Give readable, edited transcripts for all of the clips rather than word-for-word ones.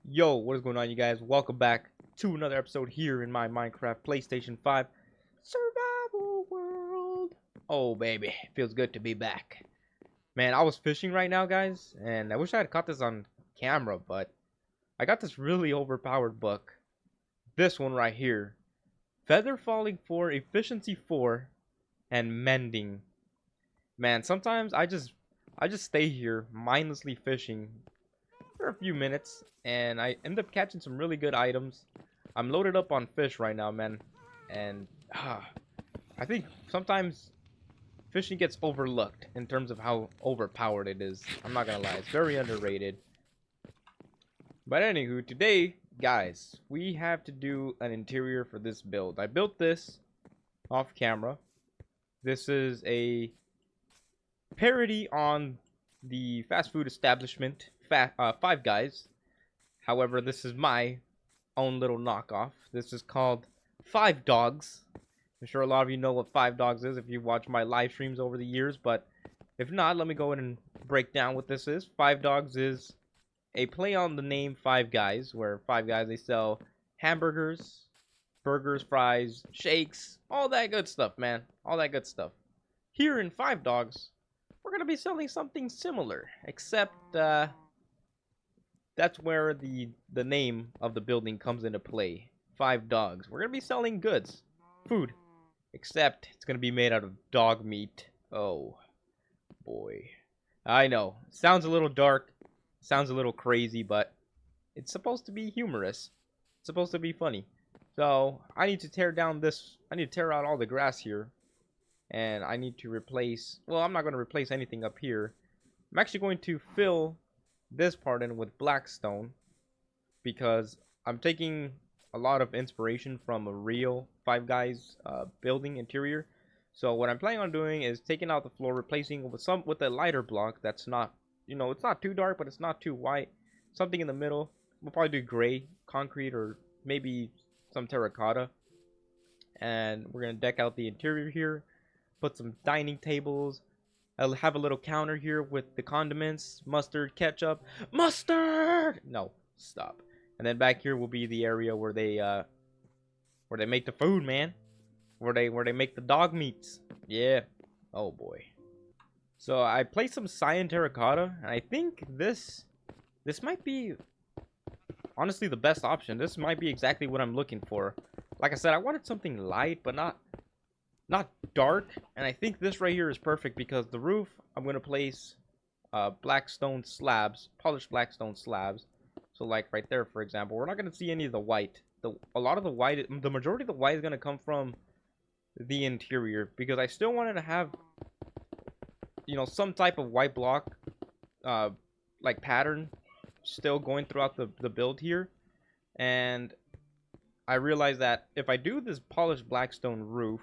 Yo, what is going on, you guys? Welcome back to another episode here in my Minecraft PlayStation 5 Survival World. Oh, baby, feels good to be back. Man, I was fishing right now, guys, and I wish I had caught this on camera, but I got this really overpowered book. This one right here. Feather Falling 4, Efficiency 4, and Mending. Man, sometimes I just stay here mindlessly fishing for a few minutes, and I end up catching some really good items. I'm loaded up on fish right now, man, and I think sometimes fishing gets overlooked in terms of how overpowered it is. I'm not gonna lie, it's very underrated. But anywho, today, guys, we have to do an interior for this build. I built this off camera. This is a parody on the fast food establishment Five Guys. However, this is my own little knockoff. This is called Five Dogs. I'm sure a lot of you know what Five Dogs is if you watch my live streams over the years, but if not, let me go ahead and break down what this is. Five Dogs is a play on the name Five Guys, where Five Guys, they sell hamburgers, burgers, fries, shakes, all that good stuff, man. All that good stuff. Here in Five Dogs, we're going to be selling something similar, except that's where the name of the building comes into play. Five Dogs. We're going to be selling goods, food, except it's going to be made out of dog meat. Oh, boy. I know. Sounds a little dark, sounds a little crazy, but it's supposed to be humorous. It's supposed to be funny. So, I need to tear out all the grass here. And I need to replace, well, I'm not going to replace anything up here. I'm actually going to fill this part in with blackstone because I'm taking a lot of inspiration from a real Five Guys building interior. So what I'm planning on doing is taking out the floor, replacing with a lighter block that's not, it's not too dark, but it's not too white. Something in the middle. We'll probably do gray concrete or maybe some terracotta. And we're going to deck out the interior here. Put some dining tables. I'll have a little counter here with the condiments, mustard, ketchup, mustard. No, stop. And then back here will be the area where they make the food, man. Where they make the dog meats. Yeah. Oh boy. So I placed some cyan terracotta, and I think this might be honestly the best option. This might be exactly what I'm looking for. Like I said, I wanted something light, but not dark, and I think this right here is perfect because the roof I'm going to place blackstone slabs, polished blackstone slabs. So like right there, for example, we're not going to see any of the white. The majority of the white is going to come from the interior because I still wanted to have some type of white block like pattern still going throughout the build here. And I realized that if I do this polished blackstone roof,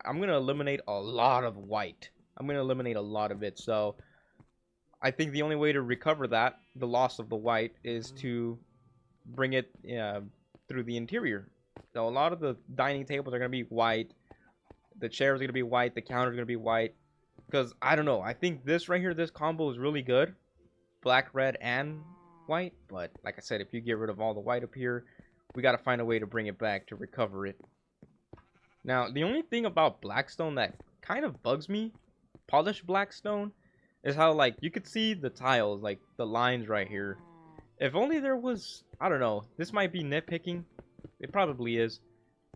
I'm going to eliminate a lot of white. I'm going to eliminate a lot of it. So I think the only way to recover that, the loss of the white, is to bring it through the interior. So a lot of the dining tables are going to be white. The chairs are going to be white. The counter is going to be white. Because, I don't know. I think this right here, this combo is really good. Black, red, and white. But, like I said, if you get rid of all the white up here, we got to find a way to bring it back to recover it. Now, the only thing about blackstone that kind of bugs me, polished blackstone, is how, like, you could see the tiles, like, the lines right here. If only there was, I don't know, this might be nitpicking. It probably is.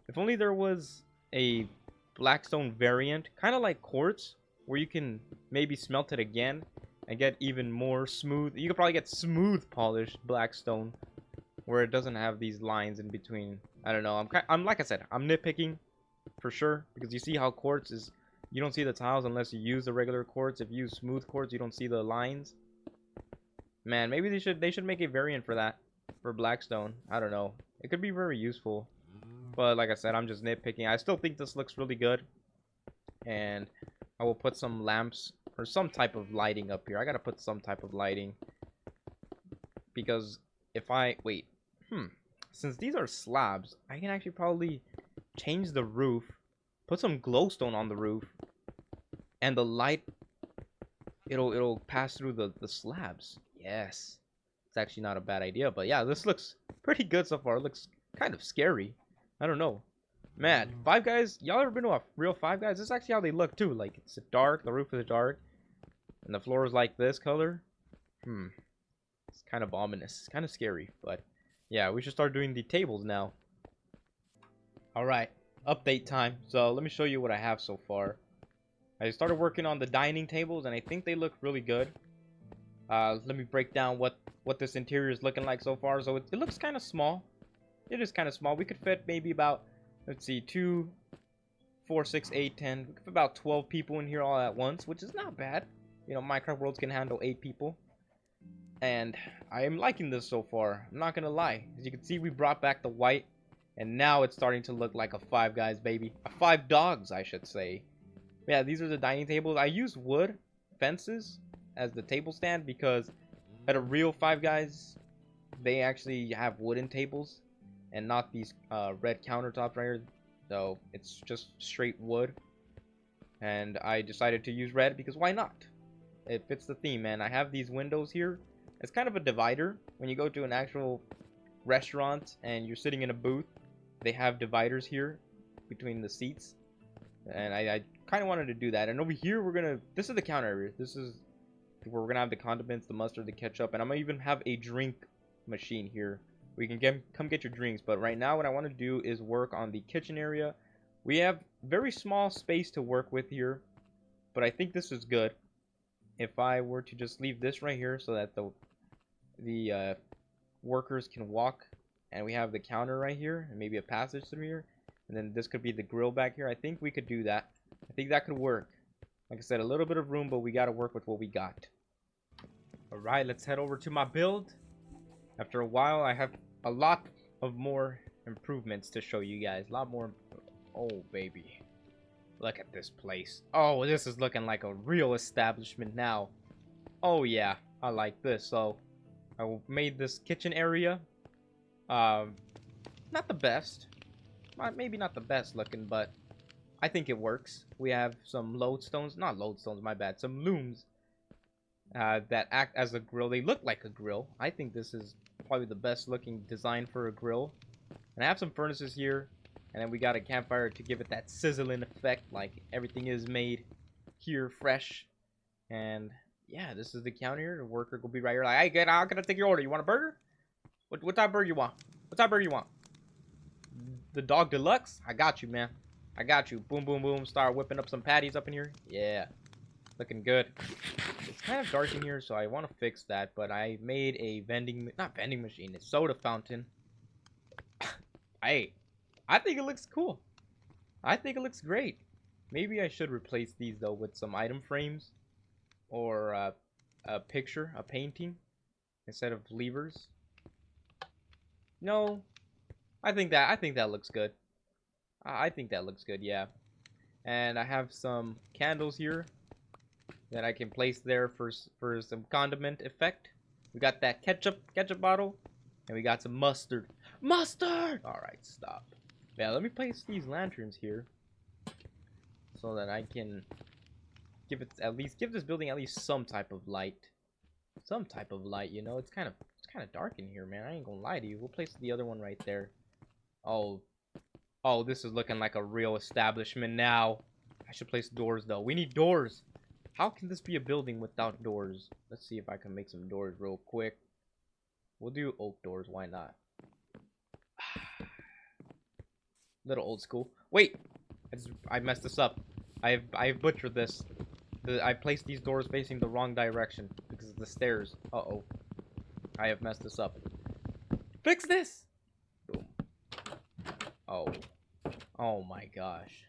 If only there was a blackstone variant, kind of like quartz, where you can maybe smelt it again and get even more smooth. You could probably get smooth polished blackstone, where it doesn't have these lines in between. I don't know. I'm like I said, I'm nitpicking. For sure, because you see how quartz is, you don't see the tiles unless you use the regular quartz. If you use smooth quartz, you don't see the lines. Man, maybe they should make a variant for that, for blackstone. I don't know, it could be very useful, but like I said, I'm just nitpicking. I still think this looks really good, and I will put some lamps or some type of lighting up here. I gotta put some type of lighting, because if I wait, since these are slabs, I can actually probably change the roof, put some glowstone on the roof, and the light, it'll pass through the slabs. Yes. It's actually not a bad idea. But yeah, this looks pretty good so far. It looks kind of scary. I don't know. Man, Five Guys, y'all ever been to a real Five Guys? This is actually how they look too. Like, it's dark, the roof is dark, and the floor is like this color. It's kind of ominous. It's kind of scary, but yeah, we should start doing the tables now. Alright, update time. So let me show you what I have so far. I started working on the dining tables, and I think they look really good. Let me break down what this interior is looking like so far. So it looks kind of small. It is kind of small. We could fit maybe about, let's see, 2, 4, 6, 8, 10. We could fit about 12 people in here all at once, which is not bad. You know, Minecraft Worlds can handle 8 people. And I am liking this so far. I'm not gonna lie. As you can see, we brought back the white, and now it's starting to look like a Five Guys, baby. A Five Dogs, I should say. Yeah, these are the dining tables. I use wood fences as the table stand because at a real Five Guys, they actually have wooden tables and not these red countertops right here. So it's just straight wood, and I decided to use red because why not? It fits the theme, man. I have these windows here. It's kind of a divider. When you go to an actual restaurant and you're sitting in a booth, they have dividers here between the seats, and I kind of wanted to do that. And over here, this is the counter area. This is where we're gonna have the condiments, the mustard, the ketchup, and I'm gonna even have a drink machine here where you can come get your drinks. But right now, what I want to do is work on the kitchen area. We have very small space to work with here, but I think this is good. If I were to just leave this right here so that the workers can walk, and we have the counter right here and maybe a passage through here, and then this could be the grill back here. I think we could do that. I think that could work. Like I said, a little bit of room, but we got to work with what we got. Alright, let's head over to my build. After a while, I have a lot of more improvements to show you guys. A lot more. Oh baby, look at this place. Oh, this is looking like a real establishment now. Oh yeah, I like this. So I made this kitchen area. Not the best. Maybe not the best looking, but I think it works. We have some lodestones. Not lodestones, my bad. Some looms that act as a grill. They look like a grill. I think this is probably the best looking design for a grill. And I have some furnaces here. And then we got a campfire to give it that sizzling effect. Like everything is made here fresh. And yeah, this is the counter. The worker will be right here. Like, hey, how can I take your order? You want a burger? What type of burger you want? What type of burger you want? The dog deluxe? I got you, man. I got you. Boom, boom, boom. Start whipping up some patties up in here. Yeah, looking good. It's kind of dark in here, so I want to fix that. But I made a not vending machine, a soda fountain. Hey, I think it looks cool. I think it looks great. Maybe I should replace these though with some item frames. Or a picture, a painting, instead of levers. No, I think that looks good. I think that looks good, yeah. And I have some candles here that I can place there for some condiment effect. We got that ketchup bottle, and we got some mustard. Mustard! All right, stop. Yeah, let me place these lanterns here so that I can give this building at least some type of light. Some type of light, you know. It's kind of dark in here, man. I ain't gonna lie to you. We'll place the other one right there. Oh, this is looking like a real establishment now. I should place doors though. We need doors. How can this be a building without doors? Let's see if I can make some doors real quick. We'll do oak doors. Why not? Little old school. Wait, I messed this up. I've butchered this. I placed these doors facing the wrong direction because of the stairs. Uh-oh. I have messed this up. Fix this! Boom. Oh. Oh my gosh.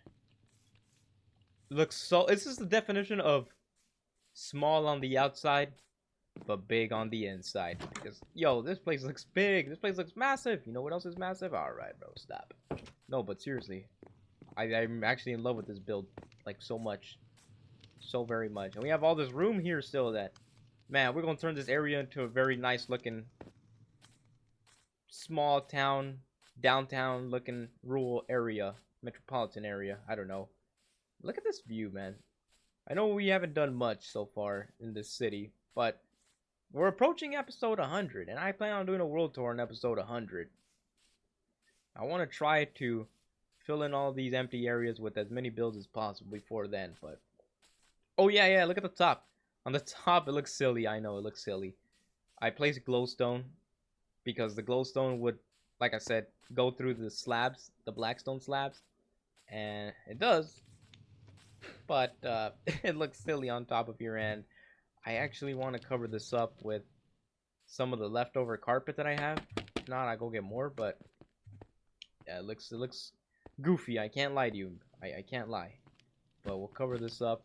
Looks so... This is the definition of small on the outside, but big on the inside. Because, yo, this place looks big. This place looks massive. You know what else is massive? Alright, bro, stop. No, but seriously. I'm actually in love with this build. Like, so much. So very much. And we have all this room here still that, man, we're gonna turn this area into a very nice looking small town, downtown looking rural area, metropolitan area. I don't know. Look at this view, man. I know we haven't done much so far in this city, but we're approaching episode 100, and I plan on doing a world tour on episode 100. I want to try to fill in all these empty areas with as many builds as possible before then, but... Oh, yeah, look at the top. On the top, it looks silly. I know, it looks silly. I placed glowstone because the glowstone would, like I said, go through the slabs, the blackstone slabs, and it does, but it looks silly on top of your end. I actually want to cover this up with some of the leftover carpet that I have. If not, I go get more, but yeah, it looks goofy. I can't lie to you. I can't lie. But we'll cover this up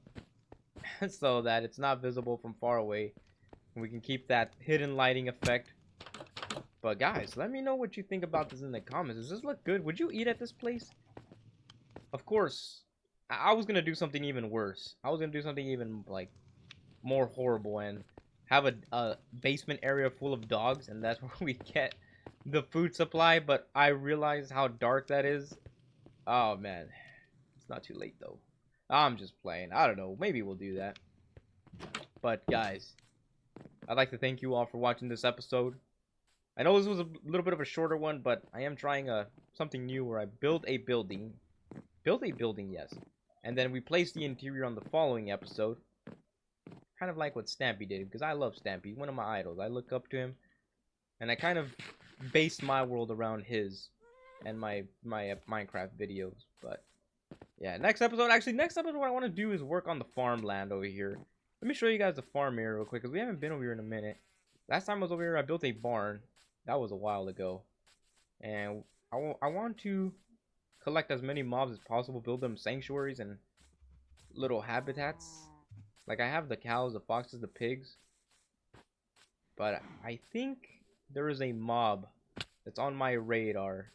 so that it's not visible from far away. And we can keep that hidden lighting effect. But guys, let me know what you think about this in the comments. Does this look good? Would you eat at this place? Of course, I was gonna do something even worse. I was gonna do something even like more horrible and have a basement area full of dogs, and that's where we get the food supply. But I realized how dark that is. Oh man, it's not too late though. I'm just playing. I don't know. Maybe we'll do that. But guys, I'd like to thank you all for watching this episode. I know this was a little bit of a shorter one, but I am trying something new where I build a building. Build a building, yes. And then we place the interior on the following episode. Kind of like what Stampy did, because I love Stampy. One of my idols. I look up to him. And I kind of based my world around his and my Minecraft videos. But yeah, next episode, what I want to do is work on the farmland over here. Let me show you guys the farm area real quick, because we haven't been over here in a minute. Last time I was over here, I built a barn. That was a while ago. And I want to collect as many mobs as possible, build them sanctuaries and little habitats. Like I have the cows, the foxes, the pigs. But I think there is a mob that's on my radar.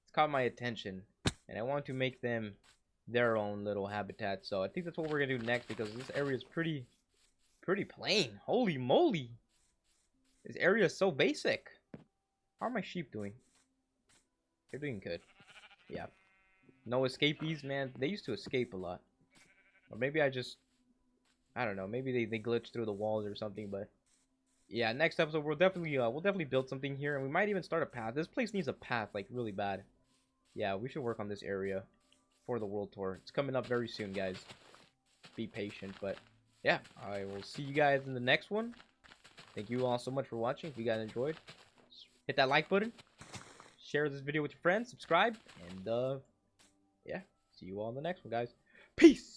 It's caught my attention. And I want to make them their own little habitat. So I think that's what we're going to do next, because this area is pretty plain. Holy moly. This area is so basic. How are my sheep doing? They're doing good. Yeah. No escapees, man. They used to escape a lot. Or maybe I don't know. Maybe they glitch through the walls or something, but yeah, next episode we'll definitely build something here, and we might even start a path. This place needs a path like really bad. Yeah, we should work on this area for the world tour. It's coming up very soon, guys. Be patient, but yeah, I will see you guys in the next one. Thank you all so much for watching. If you guys enjoyed, hit that like button, share this video with your friends, subscribe, and yeah, see you all in the next one, guys. Peace.